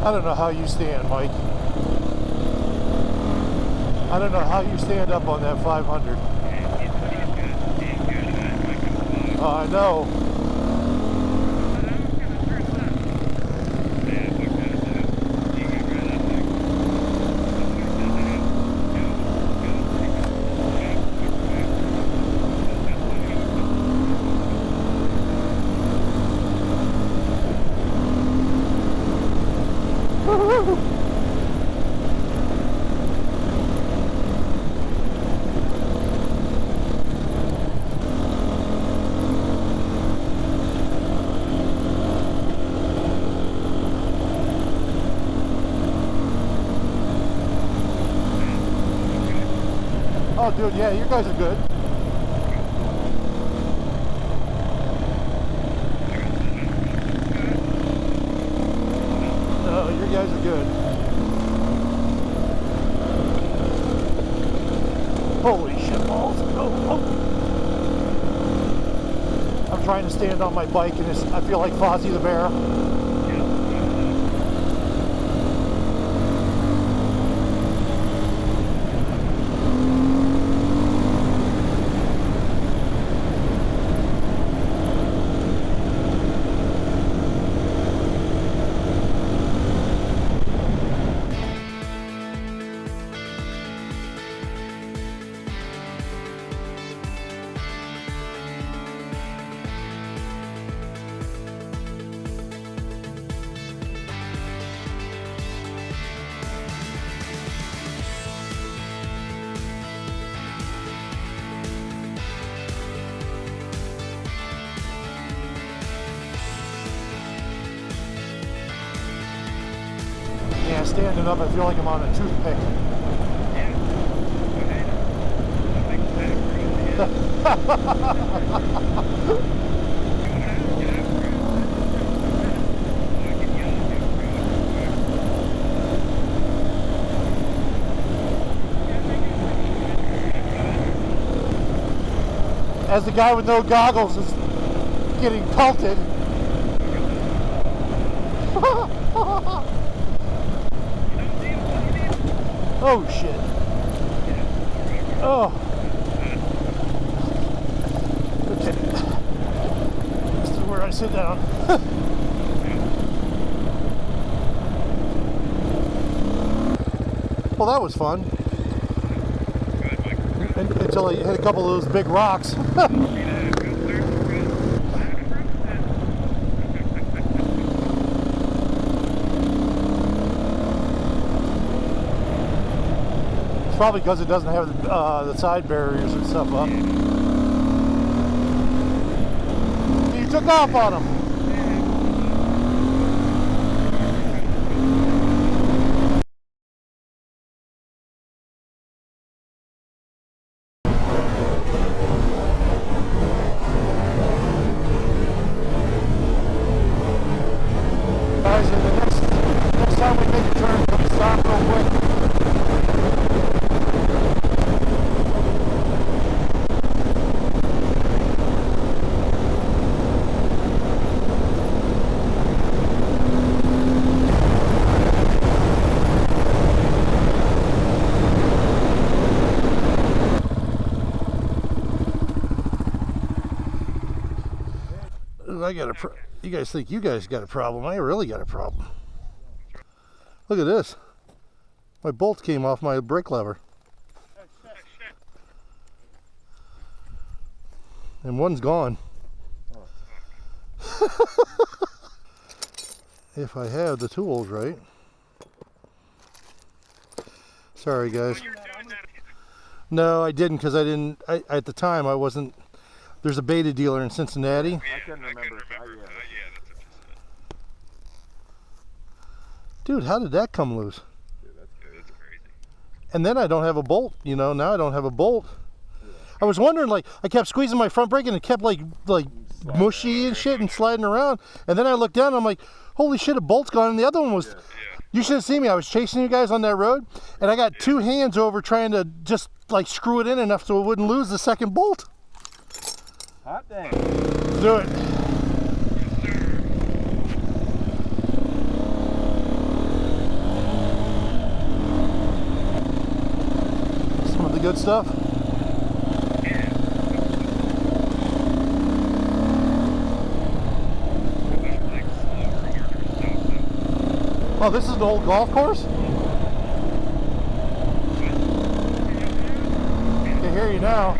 I don't know how you stand, Mike. I don't know how you stand up on that 500. Oh, I know. Oh, dude, yeah, you guys are good. No, you guys are good. Holy shit balls. Oh. I'm trying to stand on my bike and I feel like Fozzie the Bear. Yeah, standing up, I feel like I'm on a toothpick. As the guy with no goggles is getting pelted. Oh shit. Oh. Okay. This is where I sit down. Well, that was fun. Until I hit a couple of those big rocks. Probably because it doesn't have the side barriers and stuff up. You took off on them. Guys, the next time we make a turn, come stop real quick. You guys think you guys got a problem? I really got a problem. Look at this. My bolt came off my brake lever. And one's gone. If I have the tools right. Sorry guys. No, I didn't because at the time I wasn't. There's a beta dealer in Cincinnati. I couldn't remember. Dude, how did that come loose? Dude, that's crazy. And then I don't have a bolt, you know, now I don't have a bolt. Yeah. I was wondering, like, I kept squeezing my front brake and it kept like mushy and shit and sliding around. And then I looked down and I'm like, holy shit, a bolt's gone. And the other one was, you should have seen me. I was chasing you guys on that road and I got two hands over trying to just like screw it in enough so it wouldn't lose the second bolt. Hot dang. Let's do it. good stuff? Yeah. Like slower, harder stuff. Oh, this is an old golf course? I can hear you now.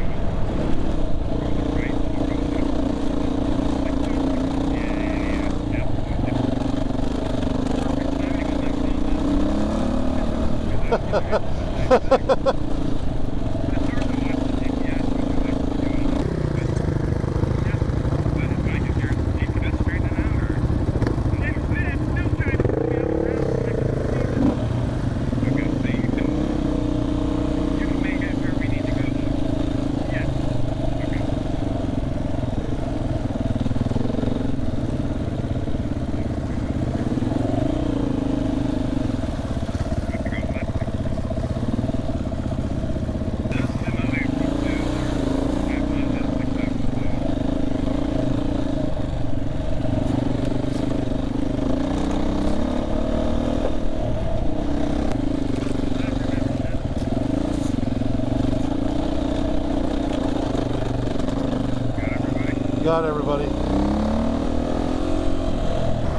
Got everybody.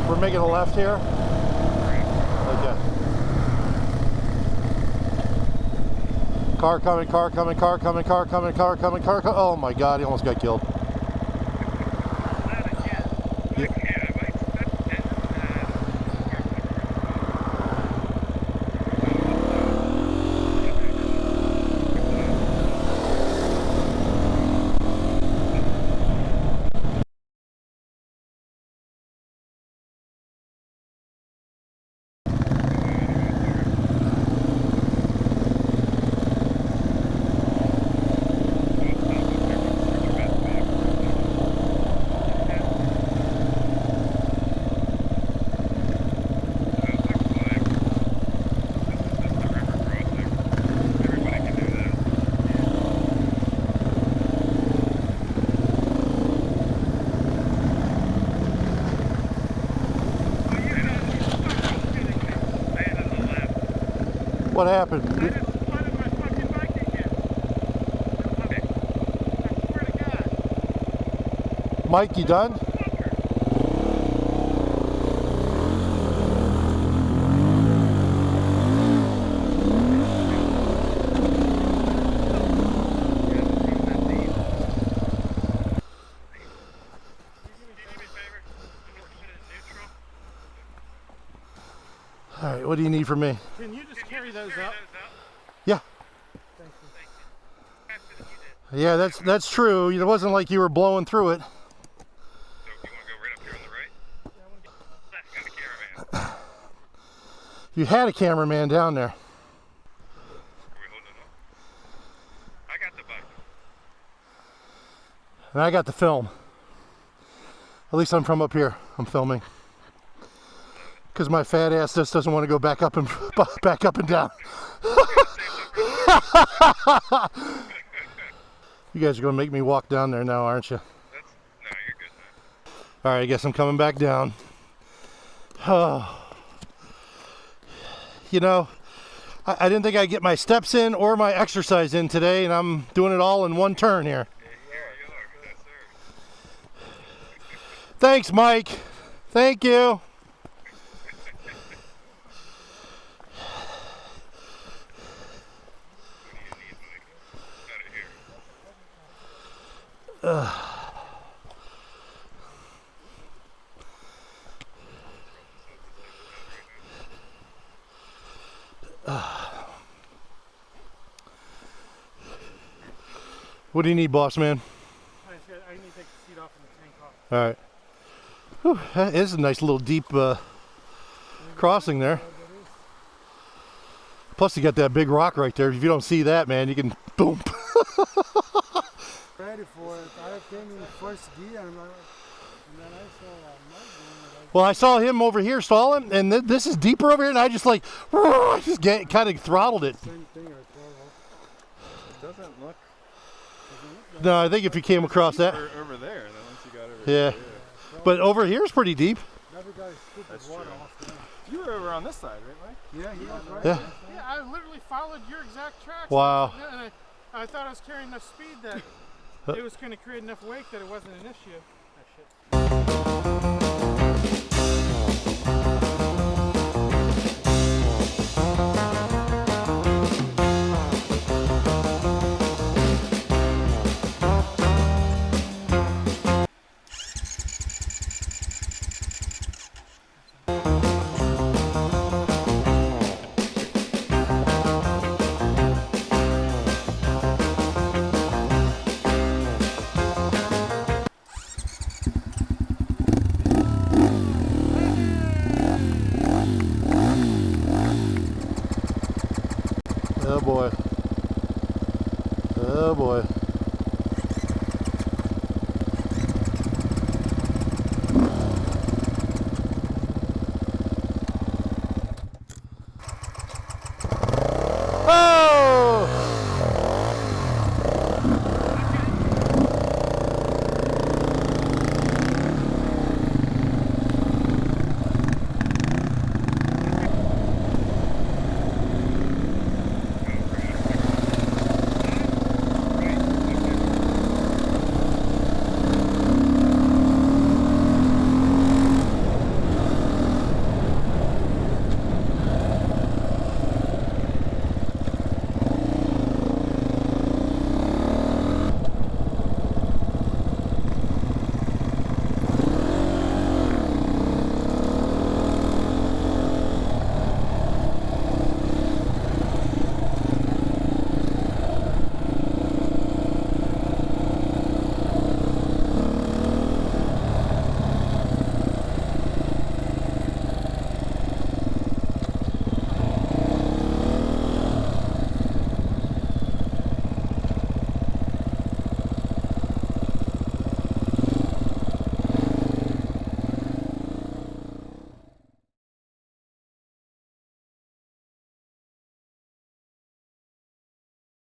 We're making a left here. Okay. Car coming, car coming, car coming, car coming, car coming, car coming. Oh my God, he almost got killed. What happened? I just flooded my fucking bike again. I swear to God. Mike, you done? All right, what do you need from me? Can you just carry those up? Yeah. Thank Yeah, that's true. It wasn't like you were blowing through it. So you want to go right up here on the right? Got a cameraman. You had a cameraman down there. Are we holding it up? I got the bike. And I got the film. At least I'm from up here. I'm filming. Because my fat ass just doesn't want to go back up and down. You guys are going to make me walk down there now, aren't you? No, you're good, man. All right, I guess I'm coming back down. Oh. You know, I didn't think I'd get my steps in or my exercise in today, and I'm doing it all in one turn here. Yes, sir. Thanks, Mike. Thank you. What do you need, boss man? I need to take the seat off and the tank off. All right. Whew, that is a nice little deep crossing there. Plus you got that big rock right there. If you don't see that, man, you can boom. Ready for it. I came in first gear and then I saw Mike. Well, I saw him over here stalling, and this is deeper over here, and I just like, I just kind of throttled it. Same thing. I It doesn't look No, I think if you came across that, over there, then once you got over yeah. But over here is pretty deep. Never got stupid water off there. You were over on this side, right, Mike? Yeah, he was right. Yeah. Yeah, I literally followed your exact tracks. Wow. And I thought I was carrying enough speed that it was going to create enough wake that it wasn't an issue. Oh, shit. Oh boy. Oh boy.